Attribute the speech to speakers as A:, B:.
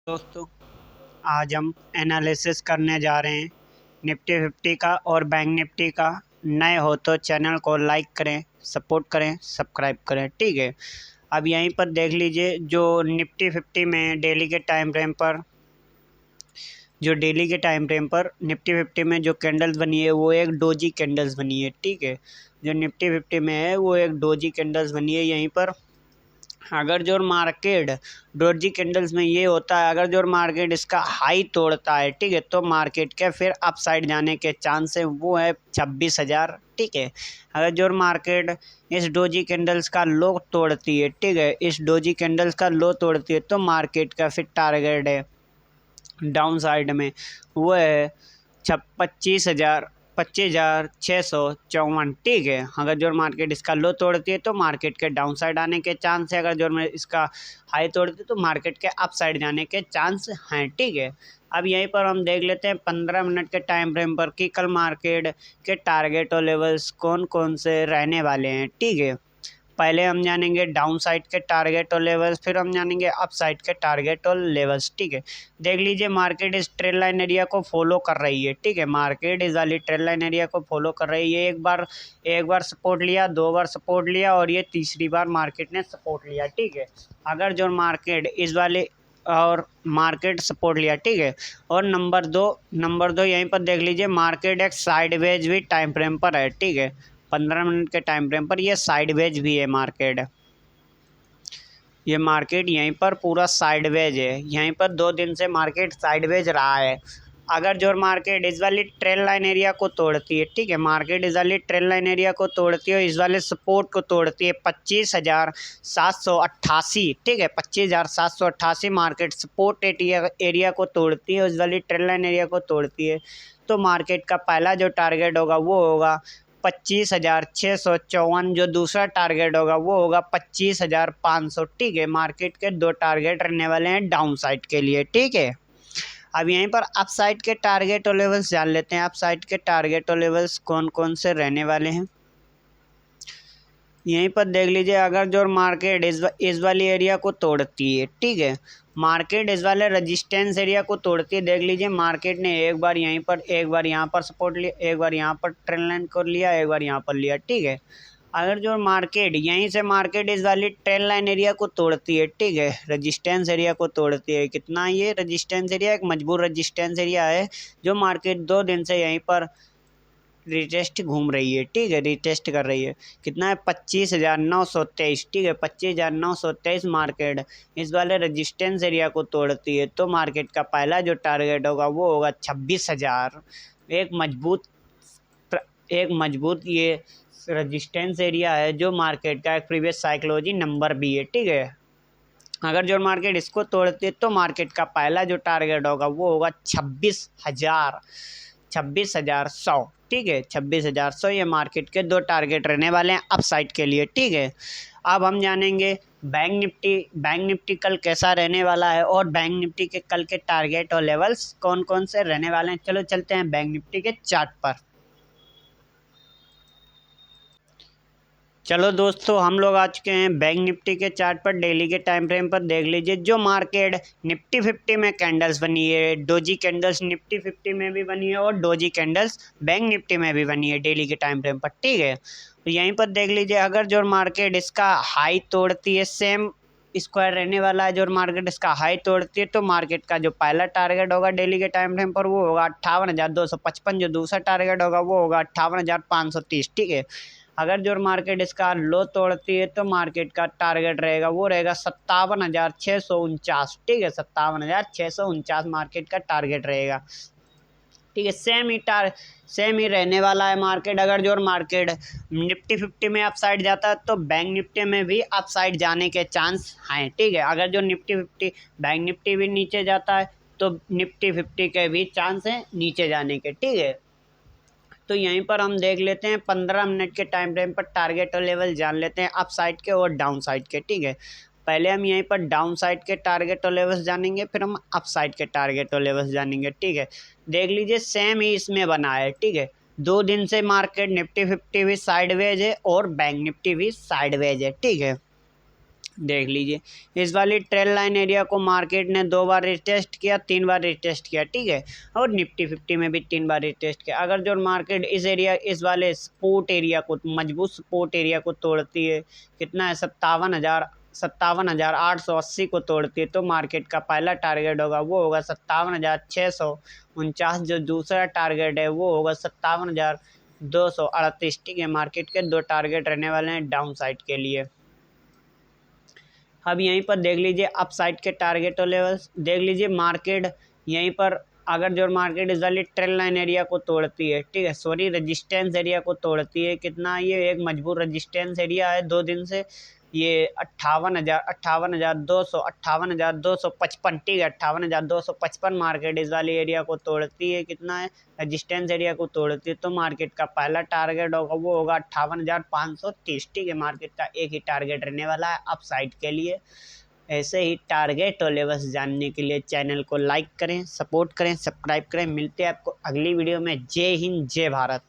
A: दोस्तों, आज हम एनालिसिस करने जा रहे हैं निफ्टी 50 का और बैंक निफ्टी का। नए हो तो चैनल को लाइक करें, सपोर्ट करें, सब्सक्राइब करें। ठीक है, अब यहीं पर देख लीजिए जो निफ्टी 50 में डेली के टाइम फ्रेम पर निफ्टी 50 में जो कैंडल्स बनी है वो एक डोजी कैंडल्स बनी है। ठीक है, जो निफ्टी 50 में है वो एक डोजी कैंडल्स बनी है। यहीं पर अगर जो मार्केट डोजी कैंडल्स में ये होता है, अगर जो मार्केट इसका हाई तोड़ता है, ठीक है, तो मार्केट के फिर अपसाइड जाने के चांस है, वो है 26,000। ठीक है, अगर जो मार्केट इस डोजी कैंडल्स का लो तोड़ती है, ठीक है, इस डोजी कैंडल्स का लो तोड़ती है, तो मार्केट का फिर टारगेट है डाउन साइड में, वो है 25,654। ठीक है, अगर जो मार्केट इसका लो तोड़ती है तो मार्केट के डाउन साइड आने के चांस है, अगर जो इसका हाई तोड़ती है तो मार्केट के अप साइड जाने के चांस हैं। ठीक है, अब यहीं पर हम देख लेते हैं 15 मिनट के टाइम फ्रेम पर कि कल मार्केट के टारगेट और लेवल्स कौन कौन से रहने वाले हैं। ठीक है, पहले हम जानेंगे डाउन साइड के टारगेट और लेवल्स, फिर हम जानेंगे अप साइड के टारगेट और लेवल्स। ठीक है, देख लीजिए मार्केट इस ट्रेल लाइन एरिया को फॉलो कर रही है। ठीक है, मार्केट इस वाली ट्रेल लाइन एरिया को फॉलो कर रही है। एक बार सपोर्ट लिया, 2 बार सपोर्ट लिया और ये तीसरी बार मार्केट ने सपोर्ट लिया। ठीक है, अगर जो मार्केट इस वाले और मार्केट सपोर्ट लिया। ठीक है, और नंबर दो यहीं पर देख लीजिए मार्केट एक साइडवेज भी टाइम फ्रेम पर है। ठीक है, 15 मिनट के टाइम फ्रेम पर ये साइडवेज भी है मार्केट। ये मार्केट यहीं पर पूरा साइडवेज है, यहीं पर 2 दिन से मार्केट साइडवेज रहा है। अगर जो मार्केट इस वाली ट्रेल लाइन एरिया को तोड़ती है, ठीक है, मार्केट इस वाली ट्रेल लाइन एरिया को तोड़ती है, इस वाले सपोर्ट को तोड़ती है 25,788। ठीक है, 25,788 मार्केट सपोर्ट एरिया को तोड़ती है, इस वाली ट्रेल लाइन एरिया को तोड़ती है, तो मार्केट का पहला जो टारगेट होगा वो होगा 25,654। जो दूसरा टारगेट होगा वो होगा 25,500। ठीक है, मार्केट के 2 टारगेट रहने वाले हैं डाउन साइड के लिए। ठीक है, अब यहीं पर अप साइड के टारगेट और लेवल्स जान लेते हैं। अप साइड के टारगेट और लेवल्स कौन कौन से रहने वाले हैं, यहीं पर देख लीजिए। अगर जो मार्केट इस वाली एरिया को तोड़ती है, ठीक है, मार्केट इस वाले रेजिस्टेंस एरिया को तोड़ती है, देख लीजिए मार्केट ने एक बार यहाँ पर सपोर्ट लिया, एक बार यहाँ पर ट्रेंड लाइन कर लिया, एक बार यहाँ पर लिया। ठीक है, अगर जो मार्केट यहीं से मार्केट इस वाली ट्रेंड लाइन एरिया को तोड़ती है, ठीक है, रेजिस्टेंस एरिया को तोड़ती है, कितना ये रेजिस्टेंस एरिया एक मजबूत रेजिस्टेंस एरिया है, जो मार्केट 2 दिन से यहीं पर रिटेस्ट घूम रही है। ठीक है, रिटेस्ट कर रही है, कितना है 25,923। ठीक है, 25,923 मार्केट इस वाले रेजिस्टेंस एरिया को तोड़ती है, तो मार्केट का पहला जो टारगेट होगा वो होगा 26,000। एक मजबूत ये रेजिस्टेंस एरिया है, जो मार्केट का एक प्रीवियस साइकोलॉजी नंबर भी है। ठीक है, अगर जो मार्केट इसको तोड़ती है तो मार्केट का पहला जो टारगेट होगा वो होगा 26,100। ठीक है, 26,100 ये मार्केट के 2 टारगेट रहने वाले हैं अप साइड के लिए। ठीक है, अब हम जानेंगे बैंक निफ्टी कल कैसा रहने वाला है और बैंक निफ्टी के कल के टारगेट और लेवल्स कौन कौन से रहने वाले हैं। चलो चलते हैं बैंक निफ्टी के चार्ट पर। चलो दोस्तों, हम लोग आ चुके हैं बैंक निफ्टी के चार्ट पर। डेली के टाइम फ्रेम पर देख लीजिए जो मार्केट निफ्टी 50 में कैंडल्स बनी है, डोजी कैंडल्स निफ्टी 50 में भी बनी है और डोजी कैंडल्स बैंक निफ्टी में भी बनी है डेली के टाइम फ्रेम पर। ठीक है, तो यहीं पर देख लीजिए अगर जो मार्केट इसका हाई तोड़ती है, सेम स्क्वायर रहने वाला है, जो मार्केट इसका हाई तोड़ती है, तो मार्केट का जो पहला टारगेट होगा डेली के टाइम फ्रेम पर वो होगा 58,255। जो दूसरा टारगेट होगा वो होगा 58,530। ठीक है, अगर जो मार्केट इसका लो तोड़ती है तो मार्केट का टारगेट रहेगा वो रहेगा 57,649। ठीक है, 57,649 मार्केट का टारगेट रहेगा। ठीक है, सेम ही रहने वाला है मार्केट। अगर जो मार्केट निफ्टी 50 में अपसाइड जाता है तो बैंक निफ्टी में भी अपसाइड जाने के चांस हैं। ठीक है, अगर जो निफ्टी 50 बैंक निफ्टी भी नीचे जाता है तो निफ्टी 50 के भी चांस हैं नीचे जाने के। ठीक है, तो यहीं पर हम देख लेते हैं 15 मिनट के टाइम फ्रेम पर टारगेट और लेवल जान लेते हैं अप साइड के और डाउन साइड के। ठीक है, पहले हम यहीं पर डाउन साइड के टारगेट और लेवल्स जानेंगे, फिर हम अप साइड के टारगेट और लेवल्स जानेंगे। ठीक है, देख लीजिए सेम ही इसमें बना है। ठीक है, 2 दिन से मार्केट निफ्टी 50 भी साइडवेज है और बैंक निफ्टी भी साइडवेज है। ठीक है, देख लीजिए, इस वाली ट्रेल लाइन एरिया को मार्केट ने 2 बार रिटेस्ट किया, 3 बार रिटेस्ट किया, ठीक है। और निफ्टी 50 में भी 3 बार रिटेस्ट किया। अगर जो मार्केट इस वाले सपोर्ट एरिया को, मजबूत सपोर्ट एरिया को तोड़ती है, कितना है 57,880 को तोड़ती है, तो मार्केट का पहला टारगेट होगा वो होगा 57,649। जो दूसरा टारगेट है वो होगा 57,238, ठीक है। मार्केट के 2 टारगेट रहने वाले हैं डाउन साइड के लिए। अब यहीं पर देख लीजिए अप साइड के टारगेट और लेवल्स देख लीजिए। मार्केट यहीं पर अगर जो मार्केट इस वाली ट्रेल लाइन एरिया को तोड़ती है, ठीक है, सॉरी रेजिस्टेंस एरिया को तोड़ती है, कितना ये एक मजबूत रेजिस्टेंस एरिया है 2 दिन से, ये 58,255, ठीक है, 58,255 मार्केट इस वाली एरिया को तोड़ती है, कितना है रेजिस्टेंस एरिया को तोड़ती है, तो मार्केट का पहला टारगेट होगा वो होगा 58,530, ठीक है। मार्केट का एक ही टारगेट रहने वाला है अप साइड के लिए। ऐसे ही टारगेट और लेवल्स जानने के लिए चैनल को लाइक करें, सपोर्ट करें, सब्सक्राइब करें। मिलते हैं आपको अगली वीडियो में। जय हिंद, जय भारत।